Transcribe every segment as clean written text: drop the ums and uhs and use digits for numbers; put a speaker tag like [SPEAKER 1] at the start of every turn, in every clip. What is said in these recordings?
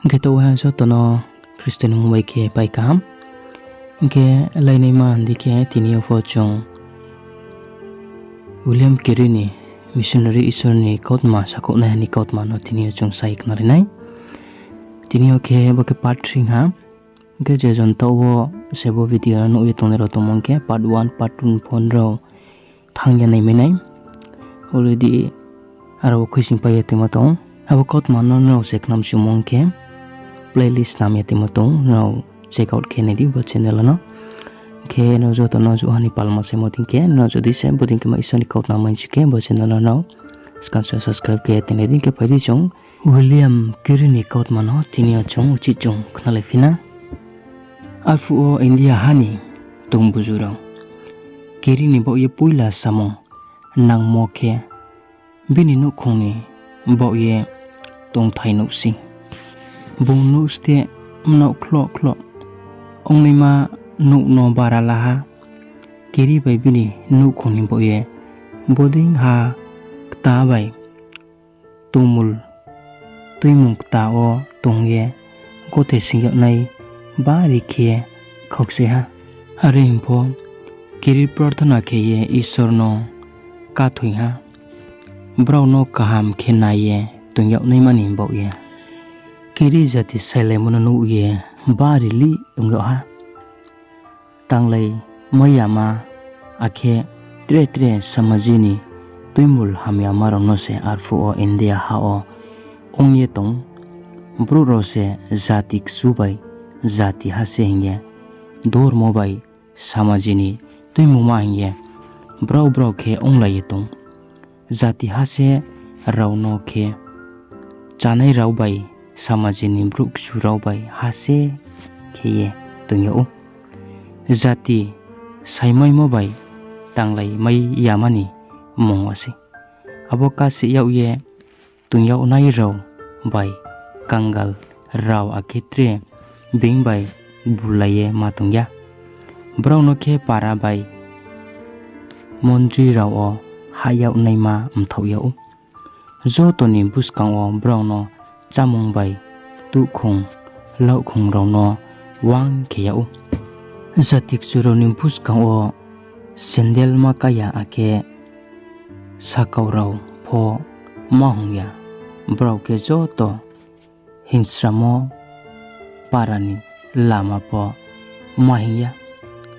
[SPEAKER 1] Gitu ha so tono Kristen ngumbai ke pai kaham ke lai nei ma di ke tinio fo chong William Carey ni missionary isor ni kotma sakok na ni kotma no tinio chong sai knari nai tinio ke bo ke part 3 ha ke je jon to wo sebo video no ye tonero to mong ke part 1 part 2 phone ro thang ya nei me nai already aro khuising pa ye timo tong abo kotma no seknam chumong ke playlist nam yati motong no check out kennedy bo channel no ke no jo to no jo hani palma se moting ke no jo di se boding ke ma isoni kaut na main chike bo channel no skan subscribe ke tinedi ke pari chong William Carey ni kaut mano tinia chong uchi chong knale fina alfu o India hani tung bujuro Carey ni bo ye puila samong nang mo ke bini no khoni bo ye tong thai no si bung nu ste no klo ong ni ma nu no baralaha Carey bai bini nu khoni bo ye boding ha ta bai tumul tuimung ta o tong ye gote singyak nai ba ri khe khokse ha are impo Carey prarthana ke ye ishor no ka thui ha Brouh no kaham khe nai ye tungyak nai mani bo ye Carey Zra Saisi no ye bari li ungyo ha tanglai mayama akhe tre samajini tuimul hamya marono se arfu o India ha o ongye tong Brouh ro se jati subai jati ha se hinge dor mobai samajini tuimuma hinge Brouh khe onglai tong jati ha se rauno khe chanai rau bai samajini Bru-C rau bai hase kheye tungyo jati Jemaimo bai tanglai mai yamani mongwasi aboka se yau ye tungyo nai rau bai kangal rau akitre bing bai bulaye matungya Brouh no khe para bai mondri rau o hayau naima mthauyo zo toni buskang o Brouh no chamung bai tu khung lau khung rau no wang kheyau jatik churo ni buskang o sendel ma kaya ake sakau rau pho mahungya Brouh ke zo to hinsramo parani lama po mahingya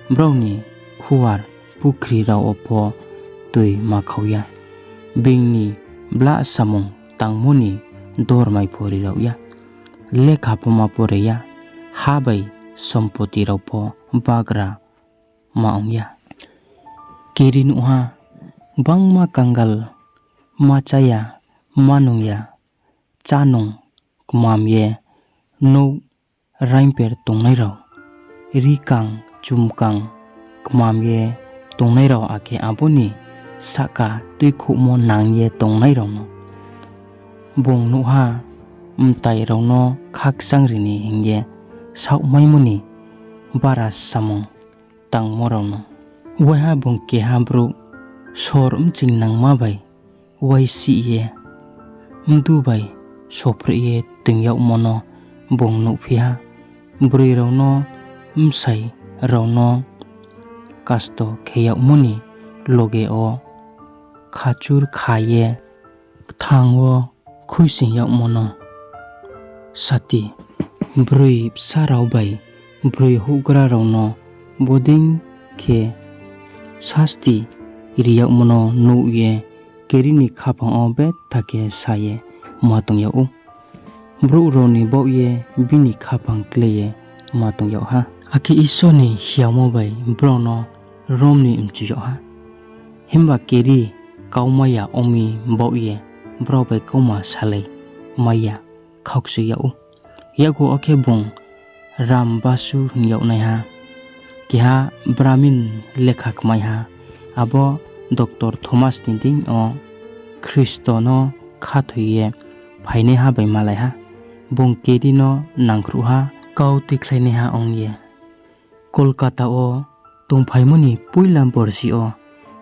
[SPEAKER 1] Brouh ni khuar pukri rau opo tui makhauya bingni bla samung tangmuni dor mai pori rau ya lekha poma pore ya habai sompoti rau po bagra maung ya Carey nu ha bangma kangal machaya manung ya chanung kmam ye no raimper tongnai rau rikang chumkang kmam ye tongnai rau ake aboni saka tuikhu mo nang ye tongnai rau no bong nu ha mtai rau no khak sangrini hingye sau maimuni bara samong tang morau no wai ha bong ke ha Brouh sor ching nang ma bai wai si ye mdu bai sopre ye tungyau mono bong nu phi ha brui rau no msai rau no kasto kheyau muni loge o khachur khaye thang o khuising yak mono sati brui psa rau bai brui hugra rau no boding khe sasti riyak mono nu ye Carey ni khapang o bet thake saye matung yau Brouh ro ni bo ye bini khapang kleye matung yau ha aki isoni hiamo bai Brouh no rom ni mchu ha himba Carey kaumaya omi bo ye Brouh bai kauma salai maya khoksu yau yago ake bong ram basu yau nai ha ki ha brahmin lekhak mai ha abo Dr. Thomas ni ding o Kristono khathuye phaine ha bai malai ha bong Carey no Nangkruh ha kau tikhlaine ha ongye Kolkata o tongphaimoni puilam borsi o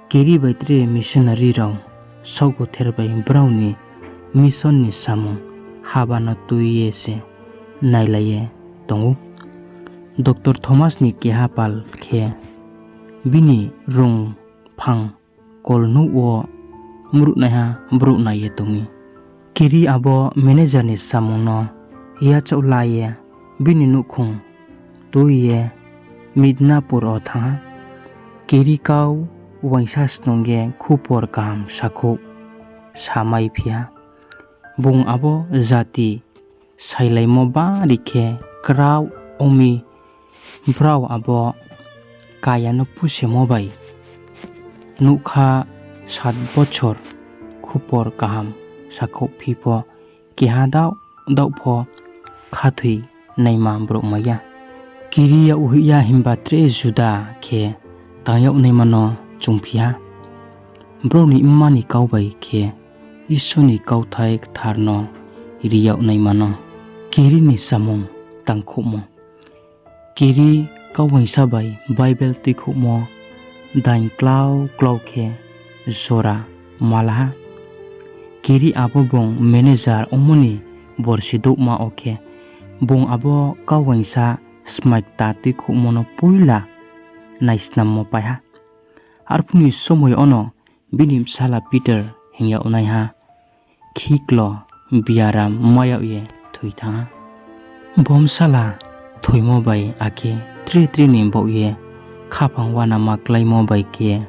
[SPEAKER 1] Carey bai tre missionary rau sauko therbai Brouh ni mission ni samung habana tuiye se nailaiye tongu. Dr. Thomas ni keha pal khe bini rung phang kol nu o mruk naiha Bru naiye tongi. Kiri abo manager ni samung no ya chaulaye bini nukhung tuiye Midnapur o thanga. Kiri kau waisa snongge khupor kaham sakho samai phia. Bung abo jati sailaimo ba rikhe kraw omi Brouh abo kaya no pusemo bai nukha 7 bochor khupor kaham sakho phipo kiha daw pho khathui naima Bru maya. Kiri ya uhiya himba tre juda khe tayau naimano chungphia. Bru ni imani kaubai khe isuni kauthai tharno riyau naimano. Kiri ni samung tangkhumung. Kiri kawaisa bai Bible tikhumo dain klau khe jora malaha. Kiri abo bong manager omuni borsiduk ma okhe bong abo kawaisa smike ta tikhumo no puila naisnammo paiha. Arpuni somoy ono binim sala Peter hingyau naiha khiklo biaram mayauye thuitha. Bom sala thuimo bai ake tri ni bauye khapang wana maklaimo bai ke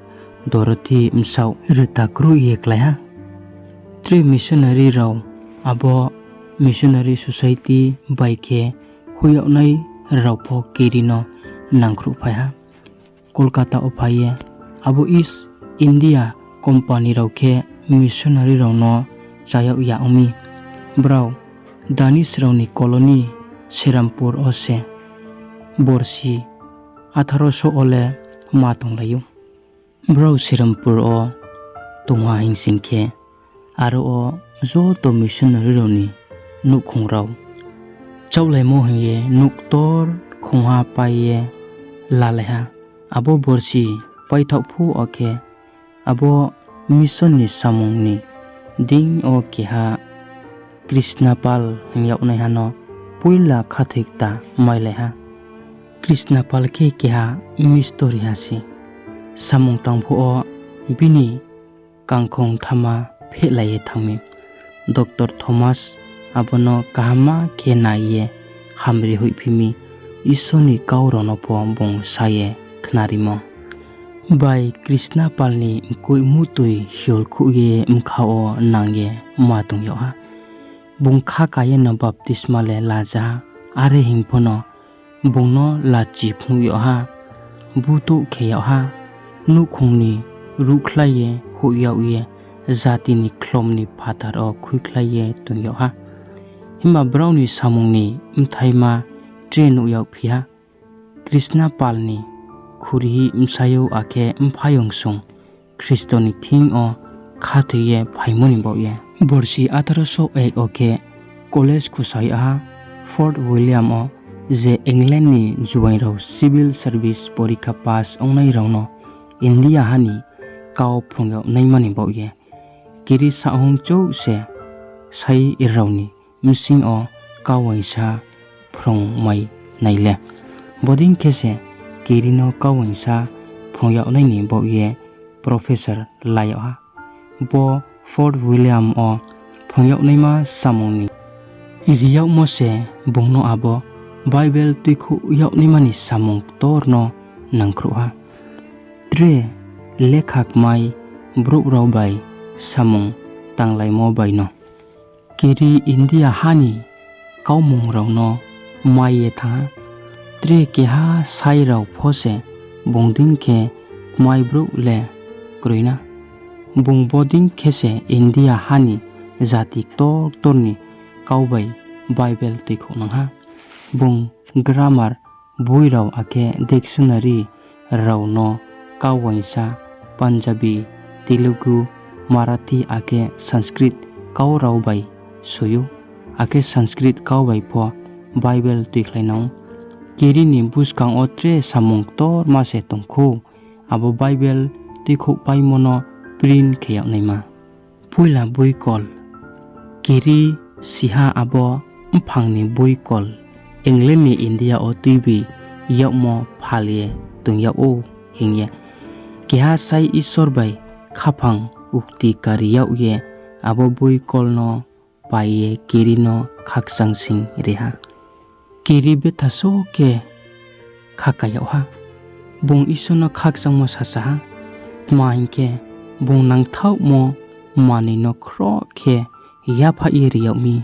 [SPEAKER 1] doroti msau Takhu ye klaiha. Tri missionary rau abo missionary society bai ke huyau nai raupho kirino Nangkruh phaiha. Kolkata o phaiye abo East India company rauke missionary rauno chayau ya umi. Brouh Danish rauni colony Serampur ose Bru-C 1800 ole matong layu. Brouh Serampur o tungha hingsingkhe aro o jo to missionary rauni nukhung rau chaulaimo hingye nuktor khungha paiye laleha. Abo Bru-C paithakphu okhe abo mission ni samung ni ding o keha Krishnapal hingyau naihano puila khathikta maileha. Krishnapal ke keha mistori hasi samung tangphu o bini kangkhong thama phelaye thangmi. Dr. Thomas abono kahama khe naiye hamri huiphimi isoni kaurono po bong saye knarimo. Bai Krishnapal ni kui mutui hyol khuye mkhao nangye matung yoha. Bung kha kaye no baptisma le laja are hingphono bungno lachi phnu yoha butu khe yoha nukhungni rukhlaye huyauye jati ni khlomni phatar o khuikhlaye tung yoha. Hima Brouh ni samungni mthaima train uyau phia. Krishnapal ni khuri msayo ake mphayungsung Kristoni thing o khathiye phaimoni boye. Bru-C 1801 oke college khusai aha Fort William o je England ni juwairau civil service porikha pass ongnai rauno India hani kaw phungyau naimani boye. Kiri sahung chou se sai irauni msing o kawaisa phrong mai naile. Boding kese kirino kawaisa phungyau naini boye professor layo ha. Bo Fort William o phungyau naima samungni riyau mose bungno abo Bible tikhu yau nimani samung torno Nangkruh ha. Tre lekhak mai Bru rau bai samung tanglaimo bai no. Kiri India hani kaumung rau no maiye tha. Tre keha sai rau phose bungding ke mai Bru le kruina. Bung boding kese India hani jati torni kaubai Bible tikhu nangha. Bung grammar boi rau ake dictionary rau no kawaisa Punjabi Telugu Marathi ake Sanskrit kau rau bai suyu ake Sanskrit kau bai pho Bible tikhlainau. Kiri ni buskang o tre samung tor mase tongkhu abo Bible tikhu paimono print kheyau naima. Puila boi kol kiri siha abo mphangni boi kol England ni India o tuibi yauk mo phalie tung yauk o hingye keha sai isor bai khapang ukti kari yauk ye abo bui kolno paiye kiri no khaksang sing reha kiri bethaso ke khaka yauk ha bung isono khaksang mo sasa ha ma hingke bung nang thau mo mani no khro ke ya pha iri yauk mi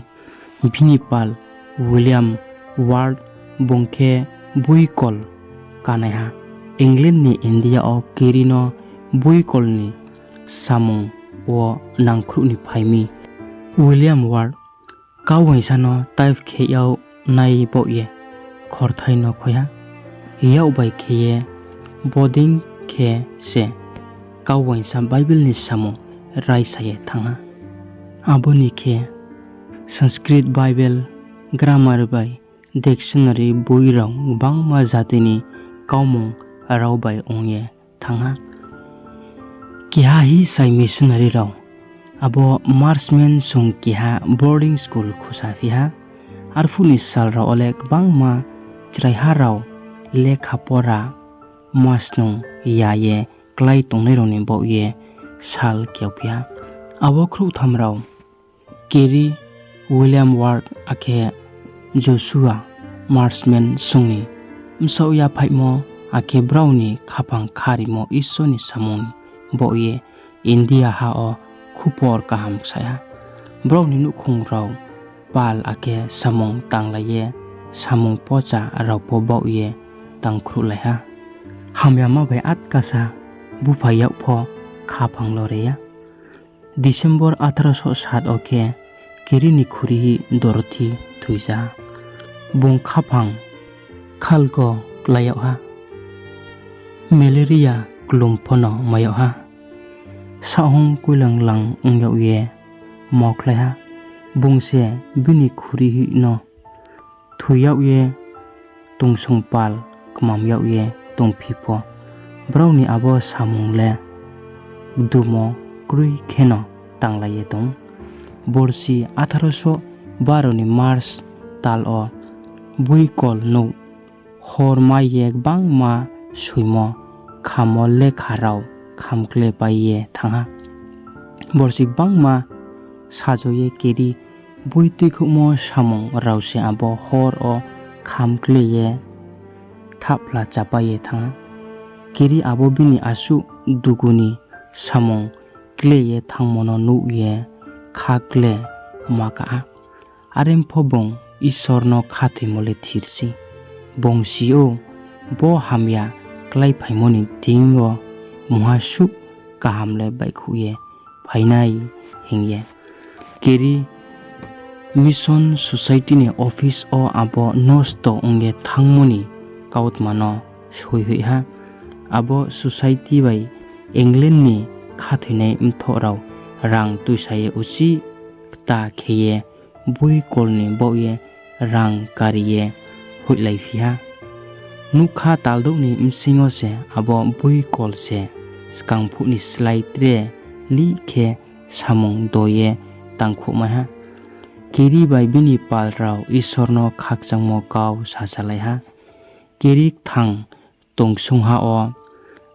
[SPEAKER 1] binipal William Ward bungke bui kol kanai ha England ni India o kiri no bui kol ni samung o Nangkruh ni phaimi William Ward kawaisa no taif khe yaw nai bo ye khorthai no khoya yaw bai khe ye boding khe se kawaisa Bible ni samung rai saye thanga aboni khe Sanskrit Bible grammar bai dictionary boi rong bangma jatini kaumung rao bai ongye thanga kiha hi sai missionary rao abo marksman sung kiha boarding school khusa fiha arfuni sal rao olek bangma chrai harao lekha pora masnung yaye klai tongnai roni bo ye sal kyopya abo khru thamrao Carey William Ward ake Joshua marksman sungni mso ya phaimo ake Brouh ni khapang khari mo isoni samung bo ye India ha o khupor kaham saya Brouh ni nukhung rao pal ake samung tanglaye samung pocha rao po bo ye Nangkruh lai ha hamya ma bai at kasa bufa yauk pho khapang loreya December 1807 oke Carey ni khuri Dorothy thuisa bung khapang khalgo klayauk ha malaria klumphono mayauk ha sahong kulang lang ungyau ye moklai ha bungse bini khuri hi no thuyauk ye tungsung pal kmam yauk ye tungphipo Brouh ni abo samung le dumo krui kheno tanglaye tong Bru-C 1812 ni Mars tal o bui kol no hor ma yek bang ma suimo khamo lekha rao khamkle paiye thanga Bru-C bang ma sajoye Carey bui tikhumo samung rao se abo hor o khamkle ye thapla chapaye thanga Carey abo bini asu duguni samung kle ye thangmono nu ye khakle maka arem phobong isorno khathimole thirsi bongsio bo hamya klai phaimoni tingo muhasu kahamle baikhuye phainai hingye Carey mission society ni office o abo nosto ongye thangmoni kautmano soihui ha abo society bai England ni khathinai mthorao rang tuisaye uchi ta kheye bui kolni boye rang kariye huilai fiha nukha taldo ni msingo se abo bui kol se skangphu ni slai tre li khe samung doye tangkhu ma ha Carey bai bini pal rao isorno khakchangmo kaw sasalai ha Carey thang tongsung ha o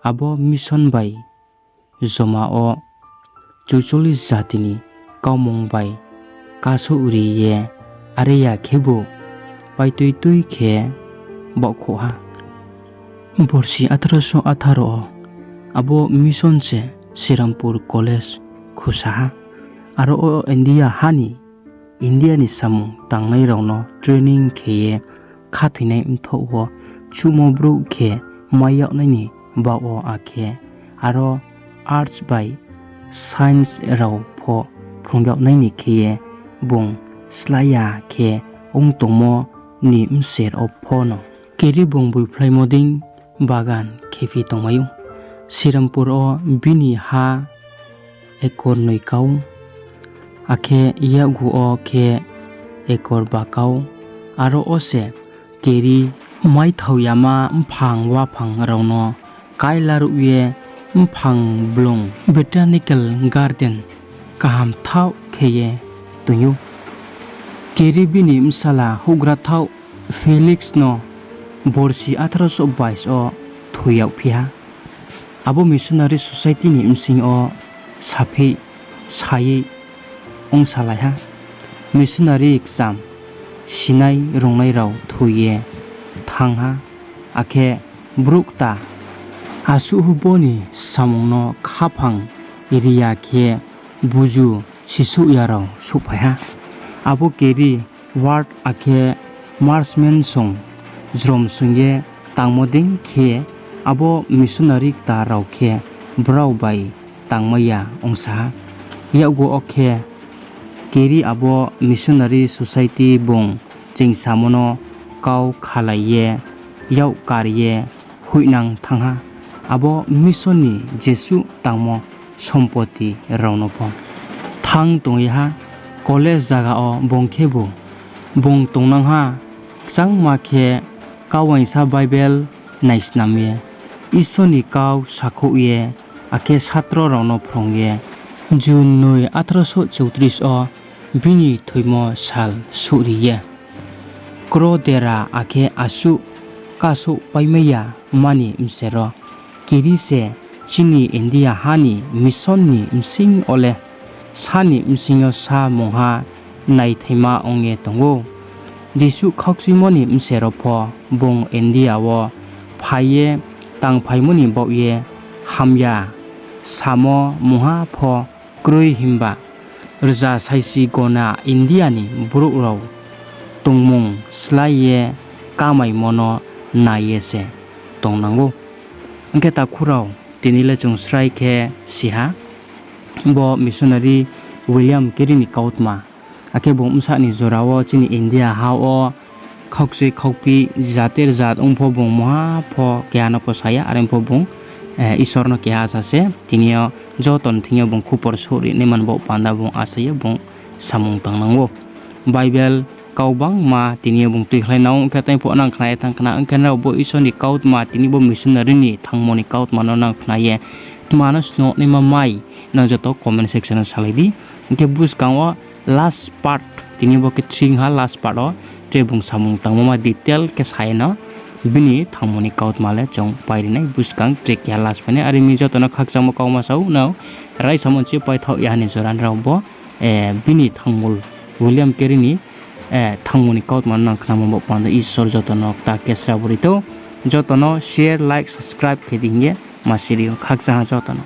[SPEAKER 1] abo mission bai joma o 44 jatini kaumung bai kaso uri ye areya khebo pai tui tui khe bokho ha Bru-C 1818 abo mission se Sirampur college khusa ha aro o India hani India ni samung tangnai rauno training kheye khathinai mtho wo chumo Brouh khe mayak nai ni ba o akhe aro arts bai science rao pho phungyau nai ni kheye bung slaya khe ong tongmo ni mser o phono Carey bung bui phlai moding bagan khefi tongmayu Sirampur o bini ha ekor noikau akhe yagu o khe ekor bakau aro ose Carey mai thoyama mphang wa phang rauno kailaru ye mphang blong botanical garden kaham thau kheye tuyu Carey bini msala hugra thau Felix no Bru-C 1822 o thuyak phiha abo missionary society ni imsing o sapi sai ongsalai ha missionary exam sinai rongnai rao thuye thangha ake brukta asu huboni samongno khapang area ke buju sisu yarao suphaiha abo keri ward ake marksman song jrom sungye tangmoding ke abo missionary ta rao ke Brouh bai tangmaya ongsa yago oke keri abo missionary society bong jingsamono kau khalaye yaw kariye huinang thangha abo missioni jesu tangmo sompoti raunopo thang tongya college jaga o bongkhebu bong tongnangha changma khe kawaisa bible naisnamye isoni kau sakhuye ake satro rauno phrongye June 9 1834 o bini thoimo sal suriye krodera ake asu kasu paimaya mani msero kirise chini india hani missionni msing ole sani msingo sa mongha nai thaima onge tongo jesu khoksimoni msero pho bong india wo phaye tang phaimoni bawye hamya samo moha pho kroi himba Zra Saisi gona india ni Brouh rao tongmung slai ye kamaimo no nayese tongnango angke Takhu rao tinile chungsrai khe siha bo missionary William Carey ni kautma ake bo umsa ni jorao chini india hao khokse khokpi jater jat ongpho bong moha pho kyano posaya arempho bong isorno kya asase tinio joton thingyo bong khupor suri neman bo panda bong asaye bong samung tangnango bible kaubang ma tinio bong tikhlainau khatai pho nang khlai thangkna angkana bo isoni kaut ma tini bo missionary ni thangmoni kaut mano nang khlaye manas no nema mai na joto comment section salidi ke bus kangwa last part tini bo ke thingha last part o te bong samung tangma detail ke saina bini thangmoni kaut male chong pairinai buskang trek ya last pane ari mi joto na khakjamo kauma sau now rai samonchi paithau yani joran raubo bini thangmul William Carey ni thangmoni kaut man nang khnamo bo panda isor joto no ta kesra burito joto no share like subscribe khedinge masiri khakja joto no